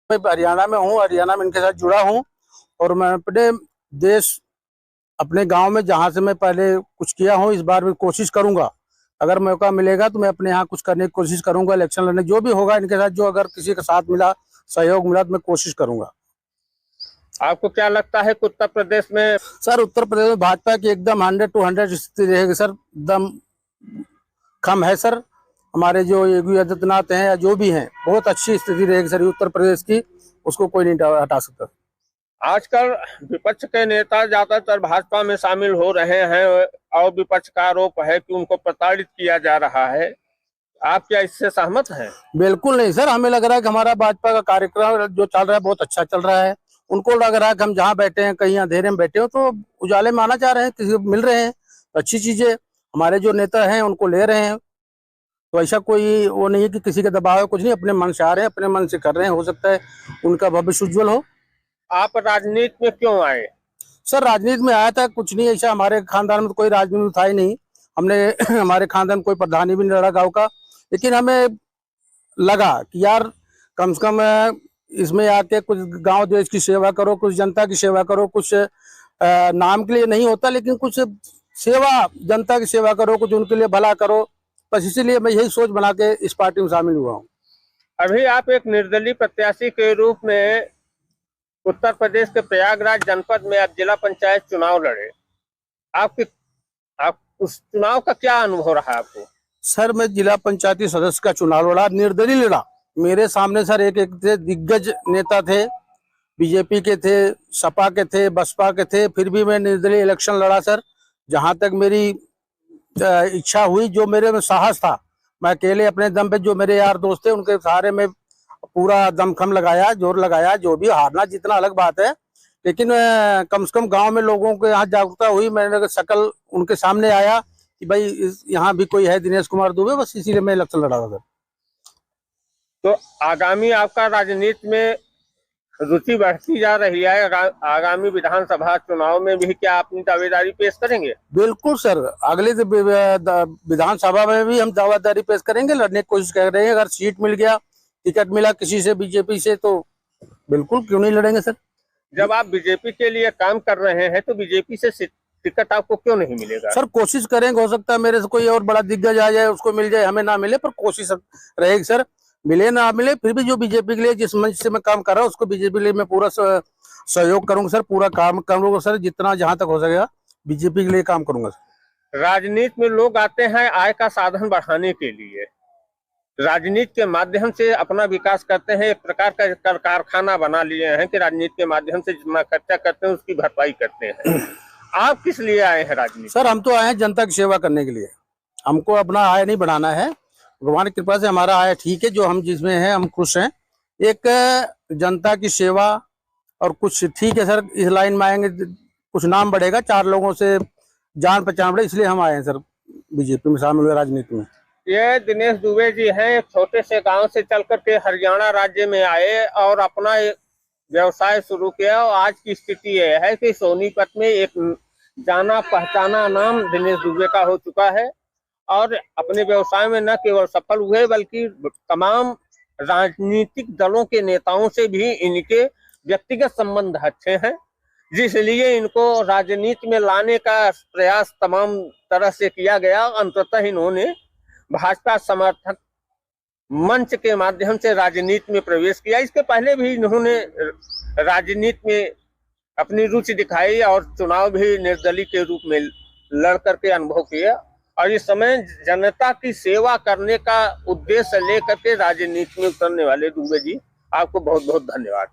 मैं हरियाणा में हूँ, हरियाणा में इनके साथ जुड़ा हूँ और मैं अपने देश अपने गांव में जहां से मैं पहले कुछ किया हूँ, इस बार भी कोशिश करूंगा। अगर मौका मिलेगा तो मैं अपने यहाँ कुछ करने की कोशिश करूंगा। इलेक्शन लड़ने जो भी होगा इनके साथ, जो अगर किसी का साथ मिला, सहयोग मिला तो मैं कोशिश करूंगा। आपको क्या लगता है कि उत्तर प्रदेश में? सर उत्तर प्रदेश में भाजपा की एकदम 100 to 100 स्थिति रहेगी सर। एकदम कम है सर। हमारे जो योगी आदित्यनाथ हैं या जो भी हैं, बहुत अच्छी स्थिति रहेगी सर उत्तर प्रदेश की। उसको कोई नहीं हटा सकता। आजकल विपक्ष के नेता ज्यादातर भाजपा में शामिल हो रहे हैं और विपक्ष का आरोप है कि उनको प्रताड़ित किया जा रहा है। आप क्या इससे सहमत हैं? बिल्कुल नहीं सर, हमें लग रहा है कि हमारा भाजपा का कार्यक्रम जो चल रहा है बहुत अच्छा चल रहा है। उनको लग रहा है कि हम जहाँ बैठे हैं, कहीं अंधेरे में बैठे हो तो उजाले में आना चाह रहे हैं, किसी को मिल रहे हैं तो अच्छी चीजें। हमारे जो नेता हैं उनको ले रहे हैं, तो ऐसा कोई वो नहीं है कि किसी का दबाव है, कुछ नहीं। अपने मन से आ रहे हैं, अपने मन से कर रहे हैं। हो सकता है उनका भविष्य उज्जवल हो। आप राजनीति में क्यों आए? सर राजनीति में आया था, कुछ नहीं ऐसा। हमारे खानदान में तो कोई राजनीति था ही नहीं। हमने हमारे खानदान कोई प्रधानी भी नहीं लड़ा गाँव का, लेकिन हमें लगा कि यार कम से कम इसमें आके कुछ गांव देश की सेवा करो, कुछ जनता की सेवा करो। कुछ नाम के लिए नहीं होता, लेकिन कुछ सेवा, जनता की सेवा करो, कुछ उनके लिए भला करो। बस इसीलिए मैं यही सोच बना के इस पार्टी में शामिल हुआ हूँ। अभी आप एक निर्दलीय प्रत्याशी के रूप में उत्तर प्रदेश के प्रयागराज जनपद में आप जिला पंचायत चुनाव लड़े। आप उस चुनाव का क्या अनुभव रहा आपको? सर मैं जिला पंचायती सदस्य का चुनाव लड़ा, निर्दलीय लड़ा। मेरे सामने सर एक एक थे दिग्गज नेता थे, बीजेपी के थे, सपा के थे, बसपा के थे, फिर भी मैं निर्दलीय इलेक्शन लड़ा सर। जहां तक मेरी इच्छा हुई, जो मेरे में साहस था, मैं अकेले अपने दम पे, जो मेरे यार दोस्त थे उनके सहारे में पूरा दमखम लगाया, जोर लगाया। जो भी हारना जीतना अलग बात है, लेकिन कम से कम गांव में लोगों के यहाँ जागरूकता हुई। मैंने शकल उनके सामने आया कि भाई यहाँ भी कोई है, दिनेश कुमार दुबे, बस इसीलिए मैं इलेक्शन लड़ा था सर। तो आगामी आपका राजनीति में रुचि बढ़ती जा रही है। आगामी विधानसभा चुनाव में भी क्या अपनी दावेदारी पेश करेंगे? बिल्कुल सर, अगले विधानसभा में भी हम दावेदारी पेश करेंगे, लड़ने की कोशिश कर रहे हैं। अगर सीट मिल गया, टिकट मिला किसी से बीजेपी से, तो बिल्कुल क्यों नहीं लड़ेंगे सर। जब आप बीजेपी के लिए काम कर रहे हैं तो बीजेपी से टिकट आपको क्यों नहीं मिलेगा? सर कोशिश करेंगे, हो सकता है मेरे से कोई और बड़ा दिग्गज आ जाए, उसको मिल जाए, हमें ना मिले, पर कोशिश रहेगी सर। मिले ना मिले, फिर भी जो बीजेपी के लिए, जिस मंच से मैं काम कर रहा हूँ, उसको बीजेपी के लिए मैं पूरा सहयोग करूंगा सर, पूरा काम करूंगा सर, जितना जहां तक हो सकेगा बीजेपी के लिए काम करूंगा सर। राजनीति में लोग आते हैं आय का साधन बढ़ाने के लिए, राजनीति के माध्यम से अपना विकास करते हैं। एक प्रकार का कारखाना बना लिए हैं कि राजनीति के माध्यम से जितना खर्चा करते हैं उसकी भरपाई करते हैं। आप किस लिए आए हैं राजनीति? सर हम तो आए हैं जनता की सेवा करने के लिए। हमको अपना आय नहीं बढ़ाना है। भगवान की कृपा से हमारा आय ठीक है, जो हम जिसमें हैं हम खुश हैं। एक जनता की सेवा और कुछ ठीक है सर, इस लाइन में आएंगे कुछ नाम बढ़ेगा, 4 लोगों से जान पहचान बढ़े, इसलिए हम आए हैं सर बीजेपी में शामिल हुए, राजनीति में। ये दिनेश दुबे जी हैं, एक छोटे से गांव से चल करके हरियाणा राज्य में आए और अपना व्यवसाय शुरू किया। और आज की स्थिति यह है कि सोनीपत में एक जाना पहचाना नाम दिनेश दुबे का हो चुका है और अपने व्यवसाय में न केवल सफल हुए बल्कि तमाम राजनीतिक दलों के नेताओं से भी इनके व्यक्तिगत संबंध अच्छे हैं, जिसलिए इनको राजनीति में लाने का प्रयास तमाम तरह से किया गया। अंततः इन्होंने भाजपा समर्थक मंच के माध्यम से राजनीति में प्रवेश किया। इसके पहले भी इन्होंने राजनीति में अपनी रुचि दिखाई और चुनाव भी निर्दलीय के रूप में लड़ करके अनुभव किया। और इस समय जनता की सेवा करने का उद्देश्य लेकर के राजनीति में उतरने वाले दुबे जी, आपको बहुत बहुत धन्यवाद।